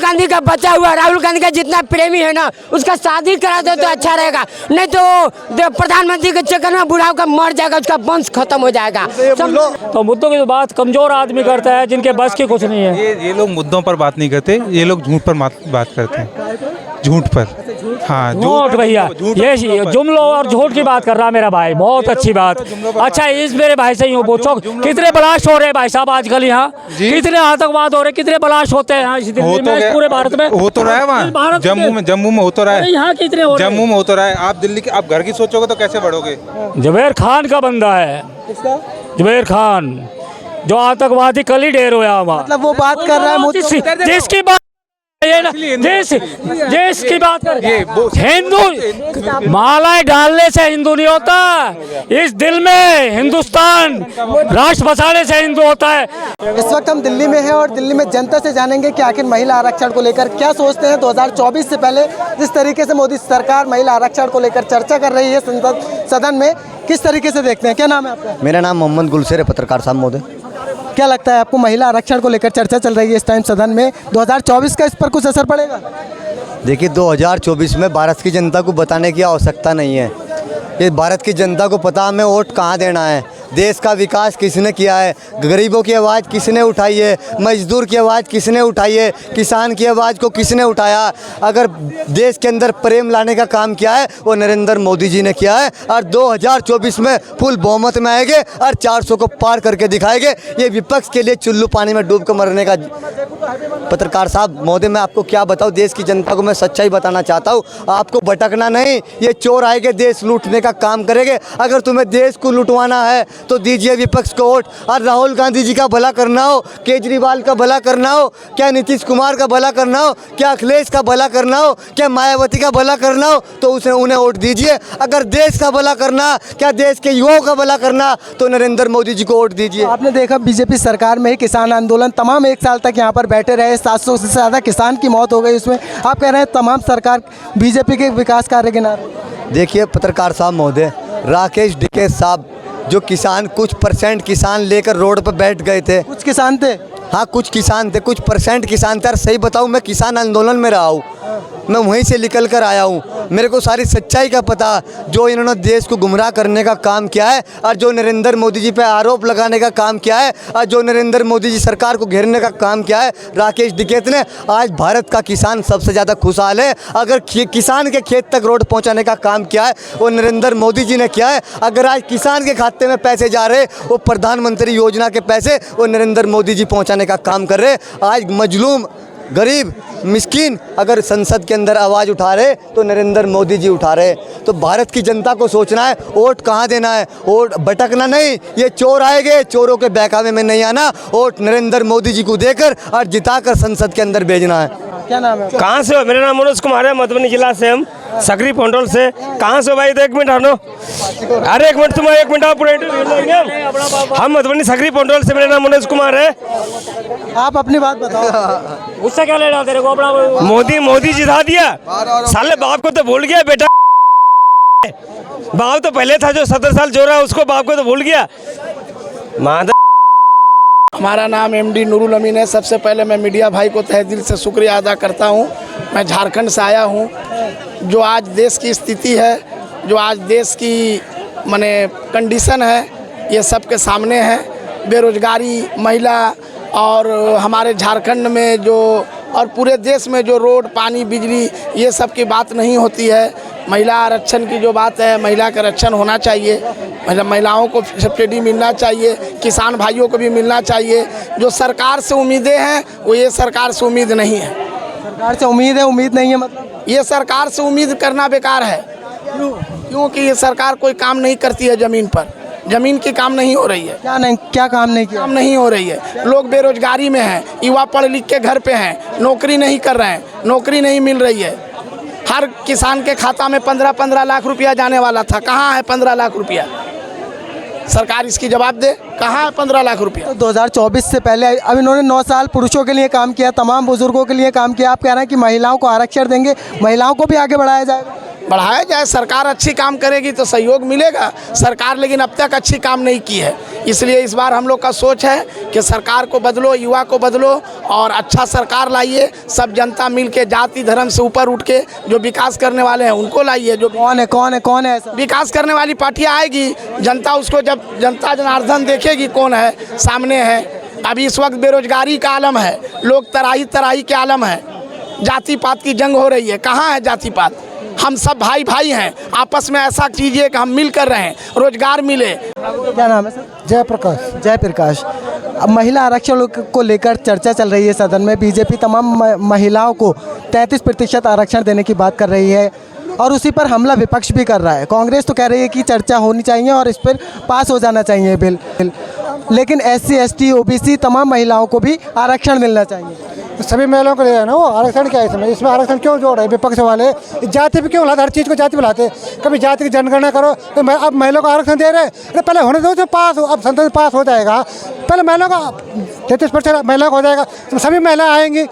गांधी का बचा हुआ, राहुल गांधी का जितना प्रेमी है ना, उसका शादी करा दे तो अच्छा रहेगा, नहीं तो प्रधानमंत्री के चक्कर में बुढ़ाओ का मर जाएगा, उसका वंश खत्म हो जाएगा। तो मुद्दों की बात कमजोर आदमी करता है, जिनके बस की कुछ नहीं है। ये लोग मुद्दों पर बात नहीं करते, ये लोग झूठ पर बात करते हैं, झूठ पर। हाँ, झूठ भैया, ये जुमलों और झूठ की बात कर रहा मेरा भाई, बहुत अच्छी बात। अच्छा, इस मेरे भाई से यूँ पूछो, कितने ब्लास्ट हो रहे हैं भाई साहब आजकल यहाँ, कितने आतंकवाद हो रहे, कितने ब्लास्ट होते हैं यहाँ पूरे भारत में? हो तो रहा है वहाँ, जम्मू में हो तो रहा है, यहाँ कितने हो रहे हैं? जम्मू में हो तो रहा है। आप दिल्ली के, आप घर की सोचोगे तो कैसे बढ़ोगे? जुबैर खान का बंदा है, जुबैर खान जो आतंकवादी कल ही ढेर हुआ वहाँ, मतलब वो बात कर रहा है जिसकी बात ये ना, देश की बात कर, हिंदू मालाएं डालने से हिंदू नहीं होता, इस दिल में हिंदुस्तान राष्ट्र बसाने से हिंदू होता है। इस वक्त हम दिल्ली में हैं और दिल्ली में जनता से जानेंगे कि आखिर महिला आरक्षण को लेकर क्या सोचते हैं। 2024 से पहले जिस तरीके से मोदी सरकार महिला आरक्षण को लेकर चर्चा कर रही है संसद सदन में, किस तरीके से देखते हैं? क्या नाम है आपका? मेरा नाम मोहम्मद गुलशेर है, पत्रकार साहब महोदय। क्या लगता है आपको, महिला आरक्षण को लेकर चर्चा चल रही है इस टाइम सदन में, 2024 का इस पर कुछ असर पड़ेगा? देखिए, 2024 में भारत की जनता को बताने की आवश्यकता नहीं है, ये भारत की जनता को पता हमें वोट कहाँ देना है। देश का विकास किसने किया है, गरीबों की आवाज़ किसने उठाई है, मजदूर की आवाज़ किसने उठाई है, किसान की आवाज़ को किसने उठाया। अगर देश के अंदर प्रेम लाने का काम किया है वो नरेंद्र मोदी जी ने किया है, और 2024 में फुल बहुमत में आएंगे और 400 को पार करके दिखाएंगे। ये विपक्ष के लिए चुल्लू पानी में डूब कर मरने का। पत्रकार साहब महोदय, मैं आपको क्या बताऊँ, देश की जनता को मैं सच्चाई बताना चाहता हूँ, आपको भटकना नहीं। ये चोर आएंगे, देश लूटने का काम करेंगे। अगर तुम्हें देश को लुटवाना है तो दीजिए विपक्ष को वोट। और राहुल गांधी जी का भला करना हो, केजरीवाल का भला करना हो, क्या नीतीश कुमार का भला करना हो, क्या अखिलेश का भला करना हो, क्या मायावती का भला करना हो, तो उन्हें वोट दीजिए। अगर देश का भला करना, क्या देश के युवाओं का भला करना, तो नरेंद्र मोदी जी को वोट दीजिए। आपने देखा बीजेपी सरकार में ही किसान आंदोलन तमाम 1 साल तक यहाँ पर बैठे रहे, 700 से ज़्यादा किसान की मौत हो गई उसमें। आप कह रहे हैं तमाम सरकार बीजेपी के विकास कार्य के नारे। देखिए पत्रकार साहब महोदय, राकेश डिकेश साहब जो किसान, कुछ परसेंट किसान लेकर रोड पर बैठ गए थे। कुछ किसान थे, हाँ कुछ किसान थे, कुछ परसेंट किसान थे। और सही बताऊँ, मैं किसान आंदोलन में रहा हूँ, मैं वहीं से निकल कर आया हूँ, मेरे को सारी सच्चाई का पता। जो इन्होंने देश को गुमराह करने का काम किया है और जो नरेंद्र मोदी जी पे आरोप लगाने का काम किया है और जो नरेंद्र मोदी जी सरकार को घेरने का काम किया है राकेश डिकेत ने, आज भारत का किसान सबसे ज़्यादा खुशहाल है। अगर किसान के खेत तक रोड पहुँचाने का काम किया है वो नरेंद्र मोदी जी ने किया है। अगर आज किसान के खाते में पैसे जा रहे, वो प्रधानमंत्री योजना के पैसे वो नरेंद्र मोदी जी पहुँचाने का काम कर रहे। आज मजलूम, गरीब, मिस्कीन अगर संसद के अंदर आवाज़ उठा रहे तो नरेंद्र मोदी जी उठा रहे। तो भारत की जनता को सोचना है वोट कहाँ देना है, वोट भटकना नहीं। ये चोर आएंगे, चोरों के बहकावे में नहीं आना, वोट नरेंद्र मोदी जी को देकर और जिताकर संसद के अंदर भेजना है। क्या नाम है? कहाँ से हो? मेरा नाम मनोज कुमार है, मधुबनी जिला से, हम सकरी पंडोल से। कहाँ से हो भाई? तो 1 मिनट हटो, अरे 1 मिनट, तुम 1 मिनट आप पूरे इंटरव्यू। हम मधुबनी सकरी पंडोल से, मेरा नाम मनोज कुमार है। आप अपनी बात बताओ। उससे क्या लेना तेरे को? अपना मोदी जिता दिया, साले बाप को तो भूल गया बेटा। बाप तो पहले था, जो 17 साल जो रहा उसको बाप को तो भूल गया। हमारा नाम एमडी नूरुल अमीन है। सबसे पहले मैं मीडिया भाई को तहे दिल से शुक्रिया अदा करता हूं। मैं झारखंड से आया हूं। जो आज देश की स्थिति है, जो आज देश की माने कंडीशन है, ये सबके सामने है। बेरोजगारी, महिला और हमारे झारखंड में जो और पूरे देश में जो रोड, पानी, बिजली, ये सब की बात नहीं होती है। महिला आरक्षण की जो बात है, महिला का आरक्षण होना चाहिए, महिलाओं को सब्सिडी मिलना चाहिए, किसान भाइयों को भी मिलना चाहिए। जो सरकार से उम्मीदें हैं वो ये सरकार से उम्मीद नहीं है। सरकार से उम्मीद है, उम्मीद नहीं है मतलब? ये सरकार से उम्मीद करना बेकार है। क्योंकि ये सरकार कोई काम नहीं करती है, ज़मीन पर ज़मीन की काम नहीं हो रही है। क्या काम नहीं किया? काम नहीं हो रही है। लोग बेरोजगारी में हैं, युवा पढ़ लिख के घर पे हैं, नौकरी नहीं कर रहे हैं, नौकरी नहीं मिल रही है। हर किसान के खाता में 15-15 लाख रुपया जाने वाला था, कहाँ है 15 लाख रुपया? सरकार इसकी जवाब दे, कहाँ है 15 लाख रुपया? तो 2024 से पहले अब इन्होंने 9 साल पुरुषों के लिए काम किया, तमाम बुजुर्गों के लिए काम किया। आप कह रहे हैं कि महिलाओं को आरक्षण देंगे, महिलाओं को भी आगे बढ़ाया जाएगा? बढ़ाया जाए। सरकार अच्छी काम करेगी तो सहयोग मिलेगा। सरकार लेकिन अब तक अच्छी काम नहीं की है, इसलिए इस बार हम लोग का सोच है कि सरकार को बदलो, युवा को बदलो और अच्छा सरकार लाइए। सब जनता मिल के जाति धर्म से ऊपर उठ के जो विकास करने वाले हैं उनको लाइए। जो कौन है ऐसा? विकास करने वाली पार्टियां आएगी, जनता उसको जब जनता जनार्दन देखेगी कौन है सामने है। अभी इस वक्त बेरोजगारी का आलम है, लोग तराई के आलम है, जाति पात की जंग हो रही है। कहाँ है जाति पात? हम सब भाई भाई हैं, आपस में ऐसा कीजिए कि हम मिल कर रहें, रोजगार मिले। क्या नाम है सर? जयप्रकाश। अब महिला आरक्षण को लेकर चर्चा चल रही है सदन में। बीजेपी तमाम महिलाओं को 33% आरक्षण देने की बात कर रही है और उसी पर हमला विपक्ष भी कर रहा है। कांग्रेस तो कह रही है कि चर्चा होनी चाहिए और इस पर पास हो जाना चाहिए बिल, लेकिन SC ST OBC तमाम महिलाओं को भी आरक्षण मिलना चाहिए। सभी महिलाओं को दिया ना वो आरक्षण। क्या है इसमें आरक्षण क्यों जोड़ रहे हैं विपक्ष वाले? जाति पे क्यों लाते? हर चीज़ को जाति बुलाते। कभी जाति की जनगणना करो तो अब महिलाओं को आरक्षण दे रहे हैं। अरे पहले होने दो जो पास हो, अब संसद पास हो जाएगा, पहले महिलाओं का 33% महिलाओं को हो जाएगा तो सभी महिलाएं आएंगी।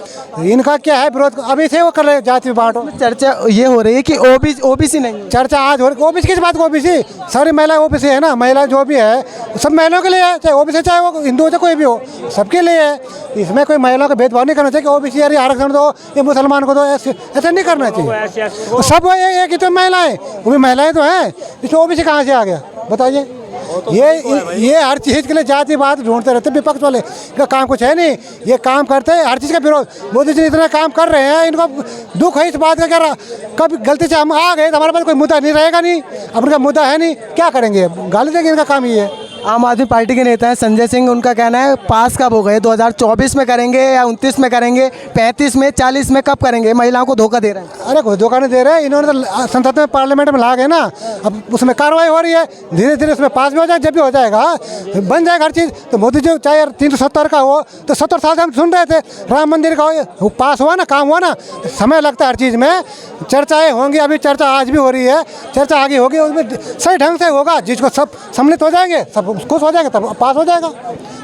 इनका क्या है विरोध? अभी से वो कर रहे हैं जाति बांटो। चर्चा ये हो रही है कि OBC नहीं, चर्चा आज हो रही है। OBC किस बात को? OBC सारी महिला OBC है ना, महिला जो भी है सब महिलाओं के लिए है, चाहे OBC चाहे वो हिंदू हो चाहे कोई भी हो, सबके लिए है। इसमें कोई महिलाओं का भेदभाव नहीं करना चाहिए कि OBC यार आरक्षण दो, ये मुसलमान को दो, ऐसा नहीं करना चाहिए। सब एक ही तो महिलाएं, वो भी महिलाएं तो हैं, इसमें OBC कहाँ से आ गया बताइए? ये हर चीज़ के लिए जातिवाद ढूंढते रहते विपक्ष वाले। इनका काम कुछ है नहीं, ये काम करते हैं हर चीज़ का विरोध। मोदी जी इतना काम कर रहे हैं, इनको दुख है इस बात का। क्या कभी गलती से हम आ गए तो हमारे पास कोई मुद्दा नहीं रहेगा, नहीं अब उनका मुद्दा है नहीं, क्या करेंगे? गाली देंगे। इनका काम ही है। आम आदमी पार्टी के नेता हैं संजय सिंह, उनका कहना है पास कब हो गए? 2024 में करेंगे या 29 में करेंगे, 35 में, 40 में, कब करेंगे? महिलाओं को धोखा दे रहे हैं। अरे कोई धोखा नहीं दे रहे, इन्होंने तो संसद में पार्लियामेंट में ला गए ना, अब उसमें कार्रवाई हो रही है। धीरे धीरे उसमें पास भी हो जाए, जब भी हो जाएगा बन जाएगा हर चीज़। तो मोदी जी चाहे 370 का हो तो 70 साल से हम सुन रहे थे। राम मंदिर का हो, पास हुआ ना, काम हुआ ना, तो समय लगता है हर चीज़ में। चर्चाएँ होंगी, अभी चर्चा आज भी हो रही है, चर्चा आगे होगी, उसमें सही ढंग से होगा, जिसको सब सम्मिलित हो जाएंगे, सब खुश हो जाएगा, तब पास हो जाएगा।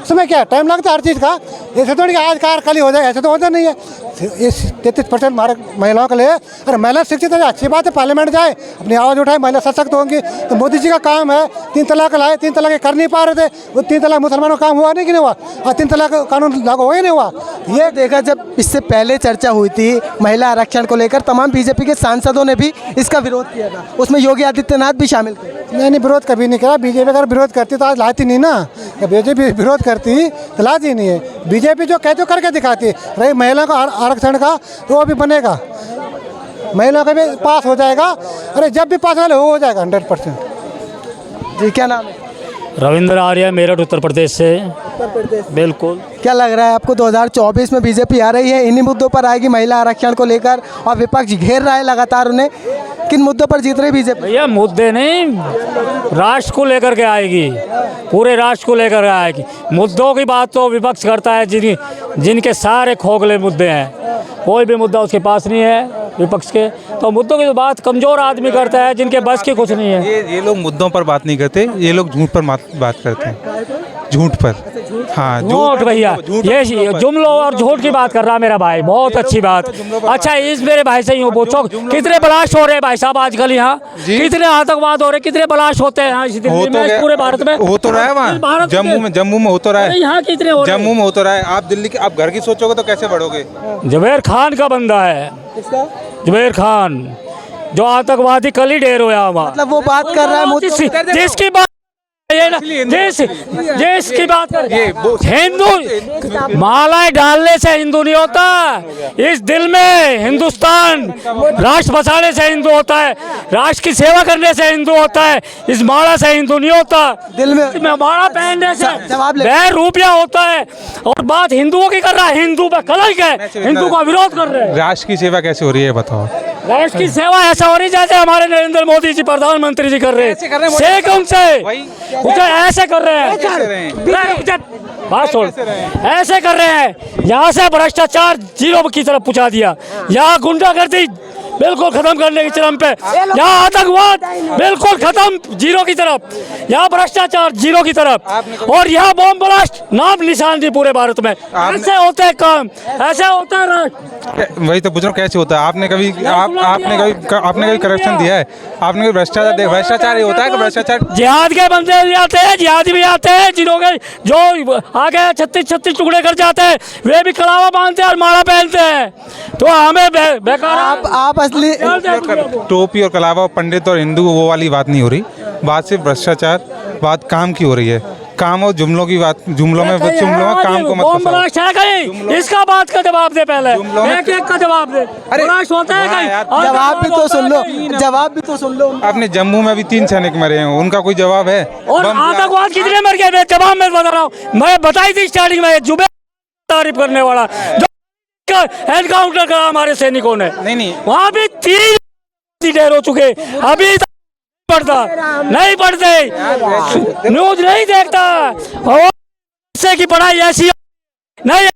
उसमें क्या टाइम लगता है हर चीज़ का, ऐसे थोड़ी आज कार कल ही हो जाएगा, ऐसे तो होता नहीं है। इस 33% हमारे महिलाओं के लिए, अरे महिला शिक्षित है, अच्छी बात है, पार्लियामेंट जाए, अपनी आवाज़ उठाए, महिला सशक्त होंगी। तो मोदी जी का काम है 3 तलाक लाए, 3 तलाक कर नहीं पा रहे थे, वो 3 तलाक मुसलमानों का काम हुआ नहीं कि नहीं हुआ, और 3 तलाक कानून लागू हो ही नहीं हुआ। ये देखा, जब इससे पहले चर्चा हुई थी महिला आरक्षण को लेकर, तमाम बीजेपी के सांसदों ने भी इसका विरोध किया था, उसमें योगी आदित्यनाथ भी शामिल थे। नहीं, विरोध कभी नहीं करा। बीजेपी अगर विरोध करती तो आज लाती नहीं ना, बीजेपी विरोध करती तो लाती नहीं है। बीजेपी जो कहते करके दिखाती है। रही महिला का आरक्षण का तो वो भी बनेगा, महिला का भी पास हो जाएगा। अरे जब भी पास वाले हो जाएगा 100%। जी, क्या नाम है? रविंद्र आर्य, मेरठ, उत्तर प्रदेश से। बिल्कुल। क्या लग रहा है आपको 2024 में बीजेपी आ रही है, इन्हीं मुद्दों पर आएगी महिला आरक्षण को लेकर, और विपक्ष घेर रहा है लगातार उन्हें? किन मुद्दों पर जीत रही बीजेपी? भैया मुद्दे नहीं, राष्ट्र को लेकर के आएगी, पूरे राष्ट्र को लेकर आएगी। मुद्दों की बात तो विपक्ष करता है, जिनके सारे खोखले मुद्दे हैं, कोई भी मुद्दा उसके पास नहीं है विपक्ष के। तो मुद्दों की बात कमज़ोर आदमी करता है, जिनके बस की कुछ नहीं है। ये लोग मुद्दों पर बात नहीं करते, ये लोग झूठ पर बात करते हैं, झूठ पर। हाँ, झूठ भैया, ये जुमलों और झूठ की बात कर रहा मेरा भाई, बहुत अच्छी बात। अच्छा, इस मेरे भाई से यूँ पूछो, कितने ब्लास्ट हो रहे हैं भाई साहब आजकल यहाँ? कितने आतंकवाद हो रहे, कितने ब्लास्ट होते हैं यहाँ इस दिल्ली में, पूरे भारत में? हो तो रहा है वहाँ, जम्मू में हो तो रहा है, यहाँ कितने हो रहे हैं? जम्मू में हो तो रहा है। आप दिल्ली के, आप घर की सोचोगे तो कैसे बढ़ोगे? जुबैर खान का बंदा है, जुबैर खान, जो आतंकवादी कल ही ढेर हुआ वहाँ। मतलब वो बात कर रहा है जिसकी बात ये ना, देश की बात कर, हिंदू मालाएं डालने से हिंदू नहीं होता। इस दिल में हिंदुस्तान, राष्ट्र बचाने से हिंदू होता है, राष्ट्र की सेवा करने से हिंदू होता है। इस माला से हिंदू नहीं होता, दिल में माला पहनने से जवाब ले। वह रुपया होता है। और बात हिंदुओं की कर रहा है, हिंदू पे कलंक है, हिंदू का विरोध कर रहे हैं। राष्ट्र की सेवा कैसे हो रही है बताओ? राष्ट्र की सेवा ऐसा हो रही जैसे हमारे नरेंद्र मोदी जी प्रधानमंत्री जी कर रहे हैं। शेख उनसे ऐसे कर रहे हैं, बात सुन, ऐसे कर रहे हैं। यहाँ से भ्रष्टाचार जीरो की तरफ पहुँचा दिया, यहाँ गुंडागर्दी बिल्कुल खत्म करने की चरम पे, यहाँ आतंकवाद बिल्कुल खत्म जीरो की तरफ, यहाँ भ्रष्टाचार जीरो की तरफ, और यहाँ बॉम्ब ब्लास्ट नाम निशान थी पूरे भारत में। ऐसे होते हैं काम, ऐसे होता है राष्ट्र। वही तो पूछ रहा हूँ, कैसे होता है? आपने कभी करप्शन दिया है? आपने कभी भ्रष्टाचार? भ्रष्टाचार ही होता है कि भ्रष्टाचार? जिहाद के बंदे भी आते हैं, जिहादी भी आते हैं, जिन्होंने जो आगे 36 टुकड़े कर जाते हैं, वे भी कलावा बांधते हैं और माला पहनते हैं। तो हमें बेकार आप असली टोपी और कलावा, पंडित और हिंदू, वो वाली बात नहीं हो रही। बात सिर्फ भ्रष्टाचार, बात काम की हो रही है। काम और जुमलों की बात, जुमलों में काम को मत फंसाओ। कहीं इसका बात का जवाब दे, पहले एक का जवाब दे। अरे होता है कहीं, जवाब भी तो सुन लो, जवाब भी तो सुन लो। आपने जम्मू में भी 3 सैनिक मरे हैं, उनका कोई जवाब है? और आतंकवाद कितने मर गए? मैं जवाब में बता रहा हूँ। मैं बताई थी स्टार्टिंग में, जुबे तारीफ करने वाला जो एनकाउंटर करा हमारे सैनिकों ने, नहीं वहाँ भी 3 ढेर हो चुके, अभी नहीं पढ़ते, न्यूज नहीं देखता, और से की पढ़ाई ऐसी नहीं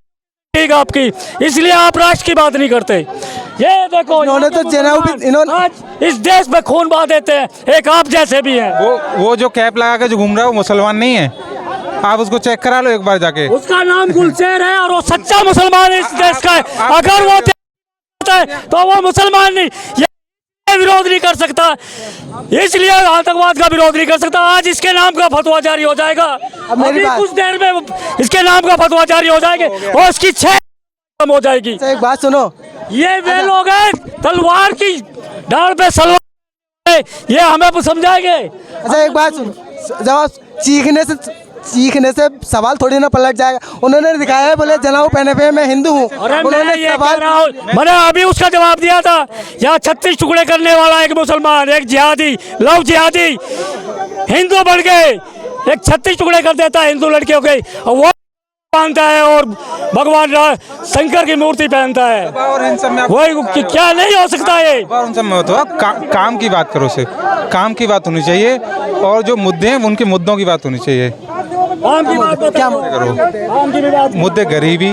ठीक आपकी, इसलिए आप राष्ट्र की बात नहीं करते। ये देखो, इन्होंने तो आज इस देश में खून बहा देते हैं, एक आप जैसे भी हैं। वो जो कैप लगा के जो घूम रहा है वो मुसलमान नहीं है। आप उसको चेक करा लो एक बार जाके। उसका नाम गुलशेर है और वो सच्चा मुसलमान इस देश का है। अगर वो है तो वो मुसलमान नहीं, ये विरोध नहीं कर सकता, इसलिए आतंकवाद का विरोध नहीं कर सकता। आज इसके नाम का फतवा जारी हो जाएगा, अभी कुछ देर में इसके नाम का फतवा जारी हो जाएगा और इसकी 6 हो जाएगी। एक बात सुनो, ये वे लोग हैं तलवार की डाल पे सलवार, ये हमें समझाएंगे। अच्छा एक बात सुनो, जब चीखने से सवाल थोड़ी ना पलट जाएगा। उन्होंने दिखाया है, बोले जनाऊ पहने पे मैं हिंदू हूँ। मैंने अभी उसका जवाब दिया था, यहाँ 36 टुकड़े करने वाला एक मुसलमान, एक जिहादी, लव जिहादी हिंदू बन गए, एक 36 टुकड़े कर देता है हिंदू लड़कियों के, और वो पहनता है और भगवान शंकर की मूर्ति पहनता है। वही क्या नहीं हो सकता है? उन सब में तो काम की बात करो, सिर्फ काम की बात होनी चाहिए, और जो मुद्दे हैं उनके मुद्दों की बात होनी चाहिए। क्या करो मुद्दे? गरीबी,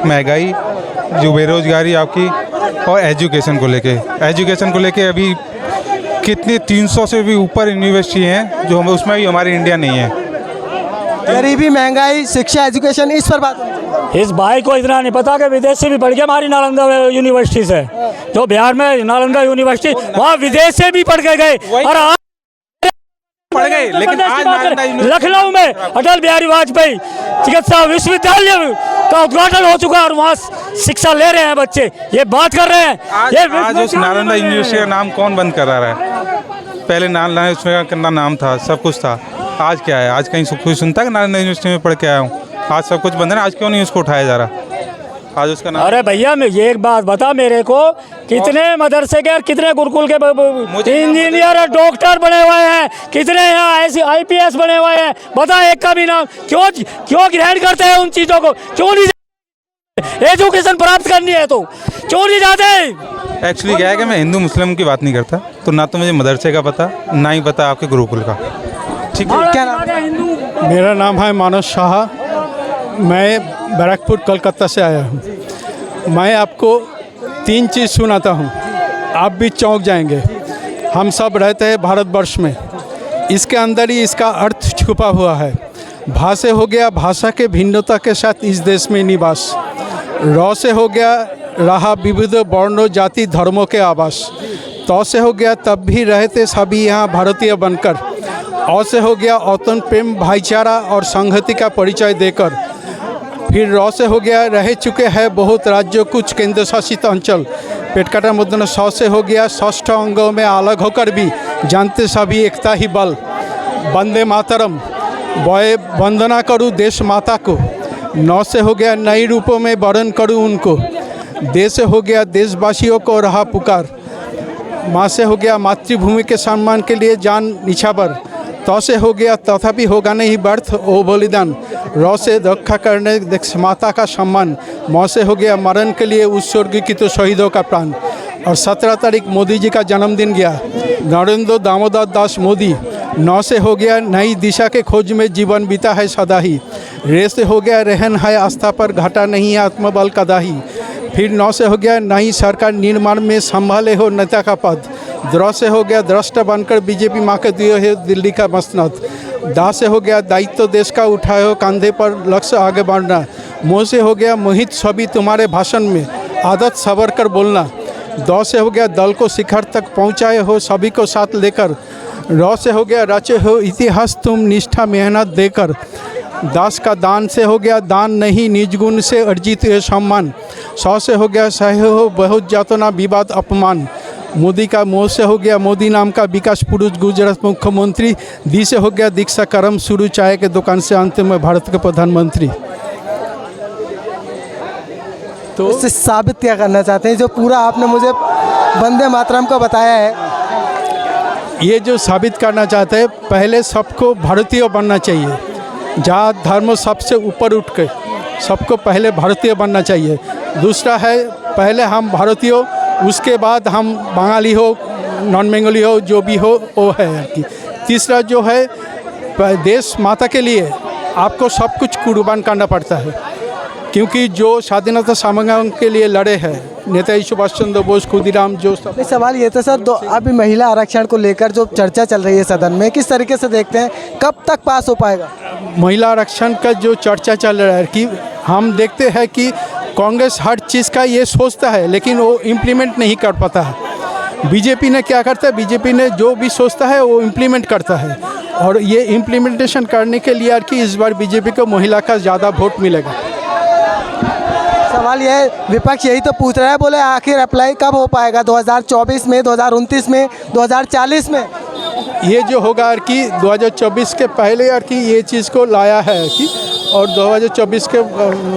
महंगाई, जो बेरोजगारी आपकी, और एजुकेशन को लेके अभी कितनी 300 से भी ऊपर यूनिवर्सिटी हैं जो उसमें भी हमारी इंडिया नहीं है। गरीबी, महंगाई, शिक्षा, एजुकेशन, इस पर बात। इस भाई को इतना नहीं पता कि विदेश से भी पढ़ गया हमारी नालंदा यूनिवर्सिटी से, जो बिहार में नालंदा यूनिवर्सिटी, वहाँ विदेश से भी पढ़ के गए, और आज पढ़ गए, लेकिन आज लखनऊ में अटल बिहारी वाजपेयी चिकित्सा विश्वविद्यालय का उद्घाटन हो चुका है और वहाँ शिक्षा ले रहे हैं बच्चे, ये बात कर रहे हैं। आज उस नालंदा यूनिवर्सिटी का नाम कौन बंद करा रहा है? पहले नालंदा उसमें कितना नाम था, सब कुछ था। आज क्या है? आज कहीं कोई सुनता है कि नालंदा यूनिवर्सिटी में पढ़ के आया हूँ? आज सब कुछ बंद है ना, आज क्यों नहीं उसको उठाया जा रहा? आज उसका नाम। अरे भैया, मैं ये एक बात बता मेरे को, कितने मदरसे के और कितने गुरुकुल के इंजीनियर और डॉक्टर बने हुए हैं, कितने यहाँ ऐसे IPS बने हुए हैं, बता एक का भी नाम। क्यों ग्रहण करते हैं उन चीज़ों को? क्यों नहीं एजुकेशन प्राप्त करनी है तो क्यों नहीं जाते? एक्चुअली क्या है कि मैं हिंदू मुस्लिम की बात नहीं करता, तो ना तो मुझे मदरसे का पता, ना ही पता आपके गुरुकुल का। ठीक है, क्या नाम? मेरा नाम है मानस शाह, मैं बैरकपुर कलकत्ता से आया हूँ। मैं आपको 3 चीज़ सुनाता हूँ, आप भी चौंक जाएंगे। हम सब रहते हैं भारतवर्ष में, इसके अंदर ही इसका अर्थ छुपा हुआ है। भा से हो गया भाषा के भिन्नता के साथ इस देश में निवास, र से हो गया रहा विविध वर्णों जाति धर्मों के आवास, त से हो गया तब भी रहते सभी यहाँ भारतीय बनकर, अ से हो गया औतन प्रेम भाईचारा और संहति का परिचय देकर, फिर र से हो गया रह चुके हैं बहुत राज्यों कुछ केंद्र शासित अंचल, पेट काटा मुद्दन स से हो गया षष्ठ अंगों में अलग होकर भी जानते सभी एकता ही बल, वंदे मातरम बॉय वंदना करूँ देश माता को, 9 से हो गया नई रूपों में वर्ण करूँ उनको, देश से हो गया देशवासियों को रहा पुकार, माँ से हो गया मातृभूमि के सम्मान के लिए जान निछावर, त से हो गया तथापि होगा नहीं व्यर्थ ओ बलिदान, र से रक्षा करने माता का सम्मान, म से हो गया मरण के लिए उत्सर्गित शहीदों का प्राण। और 17 तारीख मोदी जी का जन्मदिन गया, नरेंद्र दामोदर दास मोदी। 9 से हो गया नई दिशा के खोज में जीवन बीता है सदा ही, रे से हो गया रहन है आस्था पर घाटा नहीं है आत्मबल का दाही, फिर 9 से हो गया नई सरकार निर्माण में संभाले हो नेता का पद। 10 से हो गया द्रष्टा बनकर बीजेपी माँ के दिए हो दिल्ली का मसनद। 10 से हो गया दायित्व देश का उठाए हो कंधे पर लक्ष्य आगे बढ़ना। मुँह से हो गया मोहित सभी तुम्हारे भाषण में आदत सवर कर बोलना। 10 से हो गया दल को शिखर तक पहुँचाए हो सभी को साथ लेकर। 9 से हो गया रचे हो इतिहास तुम निष्ठा मेहनत देकर। 10 का दान से हो गया दान नहीं निज गुण से अर्जित है सम्मान। 100 से हो गया सहे हो बहुत जातना विवाद अपमान। मोदी का मोह से हो गया मोदी नाम का विकास पुरुष गुजरात मुख्यमंत्री। दी से हो गया दीक्षा कर्म शुरू चाय के दुकान से अंत में भारत के प्रधानमंत्री। तो इससे साबित क्या करना चाहते हैं जो पूरा आपने मुझे वंदे मातरम को बताया है? ये जो साबित करना चाहते हैं, पहले सबको भारतीय बनना चाहिए। जात धर्म सबसे ऊपर उठ के सबको पहले भारतीय बनना चाहिए। दूसरा है पहले हम भारतीय, उसके बाद हम बंगाली हो नॉन बंगाली हो जो भी हो वो है कि। तीसरा जो है देश माता के लिए आपको सब कुछ कुर्बान करना पड़ता है, क्योंकि जो स्वाधीनता संग्राम के लिए लड़े हैं नेताजी सुभाष चंद्र बोस खुदीराम जो सब। सवाल ये था सर, अभी महिला आरक्षण को लेकर जो चर्चा चल रही है सदन में, किस तरीके से देखते हैं कब तक पास हो पाएगा? महिला आरक्षण का जो चर्चा चल रहा है कि हम देखते हैं कि कांग्रेस हर चीज़ का ये सोचता है लेकिन वो इम्प्लीमेंट नहीं कर पाता है। बीजेपी ने क्या करता है, बीजेपी ने जो भी सोचता है वो इम्प्लीमेंट करता है, और ये इम्प्लीमेंटेशन करने के लिए कि इस बार बीजेपी को महिला का ज़्यादा वोट मिलेगा। सवाल यह है, विपक्ष यही तो पूछ रहा है, बोले आखिर अप्लाई कब हो पाएगा? 2024 में, 2029 में, 2040 में? ये जो होगा कि 2024 के पहले कि ये चीज़ को लाया है कि, और 2024 के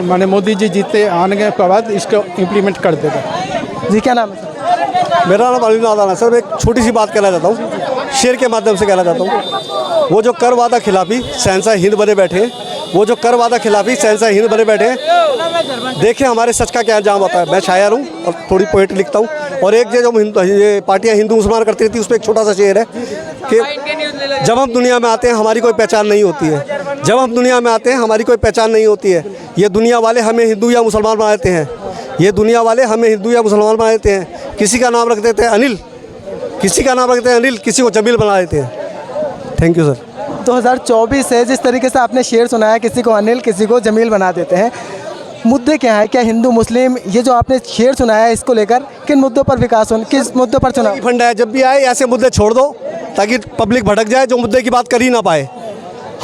माने मोदी जी जीते आने के बाद इसको इम्प्लीमेंट कर देगा। जी क्या नाम है सर? मेरा नाम अली नादान है सर। मैं एक छोटी सी बात कहना चाहता हूँ, शेर के माध्यम से कहना चाहता हूँ। वो जो कर वादा खिलाफी शहंशाह हिंद बने बैठे, वो जो कर वादा खिलाफी शहंशाह हिंद बने बैठे, देखिए हमारे सच का क्या अंजाम होता है। मैं शायर हूँ और थोड़ी पोएट्री लिखता हूँ, और एक जो ये पार्टियाँ हिंदू मुसलमान करती रहती है उस पर एक छोटा सा शेर है कि जब हम दुनिया में आते हैं हमारी कोई पहचान नहीं होती है। जब हम दुनिया में आते हैं हमारी कोई पहचान नहीं होती है। ये दुनिया वाले हमें हिंदू या मुसलमान बना देते हैं। ये दुनिया वाले हमें हिंदू या मुसलमान बना देते हैं। किसी का नाम रख देते हैं अनिल, किसी का नाम रखते हैं अनिल, किसी को जमील बना देते हैं। Thank you sir. 2024 है, जिस तरीके से आपने शेर सुनाया, किसी को अनिल किसी को जमील बना देते हैं, मुद्दे क्या है? क्या हिंदू मुस्लिम, ये जो आपने शेर सुनाया है इसको लेकर किन मुद्दों पर विकास हो, किस मुद्दों पर चुनाव? फंड है, जब भी आए ऐसे मुद्दे छोड़ दो ताकि पब्लिक भटक जाए, जो मुद्दे की बात कर ही ना पाए।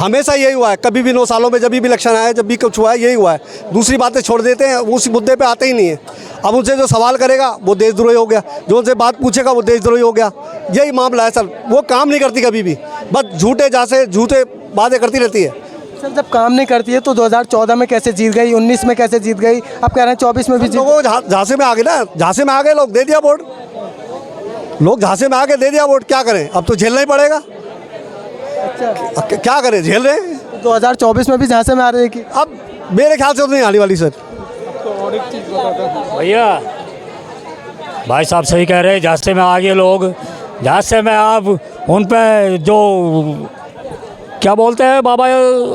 हमेशा यही हुआ है, कभी भी 9 सालों में जब भी इलेक्शन आया, जब भी कुछ हुआ है यही हुआ है। दूसरी बातें छोड़ देते हैं, उस मुद्दे पे आते ही नहीं है। अब उनसे जो सवाल करेगा वो देशद्रोही हो गया, जो उनसे बात पूछेगा वो देशद्रोही हो गया। यही मामला है सर। वो काम नहीं करती कभी भी, बस झूठे बातें करती रहती है। सर जब काम नहीं करती है तो 2014 में कैसे जीत गई, 19 में कैसे जीत गई, आप कह रहे हैं 24 में भी जीत? वो झांसे में आ गए ना, झांसे में आ गए लोग, दे दिया वोट। लोग झांसे में आ गए, दे दिया वोट। क्या करें, अब तो झेलना ही पड़ेगा। क्या करें, झेल रहे हैं। 2024 में भी झांसे में आ रही है कि? अब मेरे ख्याल से तो नहीं आने वाली सर। भैया भाई साहब सही कह रहे हैं, झांसे में आ गए लोग। झांसे में आप उन पे जो क्या बोलते हैं बाबा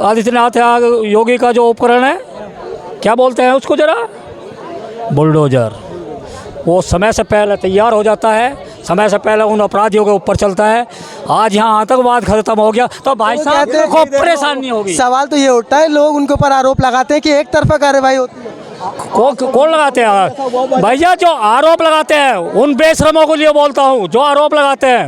आदित्यनाथ योगी का जो उपकरण है, क्या बोलते हैं उसको जरा, बुलडोजर, वो समय से पहले तैयार हो जाता है, समय से पहले उन अपराधियों के ऊपर चलता है। आज यहाँ आतंकवाद खत्म हो गया तो भाई साहब को परेशानी होगी। सवाल तो ये उठता है, लोग उनके ऊपर आरोप लगाते हैं कि एक तरफा कार्रवाई होती है। कौन लगाते हैं भैया? जो आरोप लगाते हैं उन बेशरमों के लिए बोलता हूँ, जो आरोप लगाते हैं।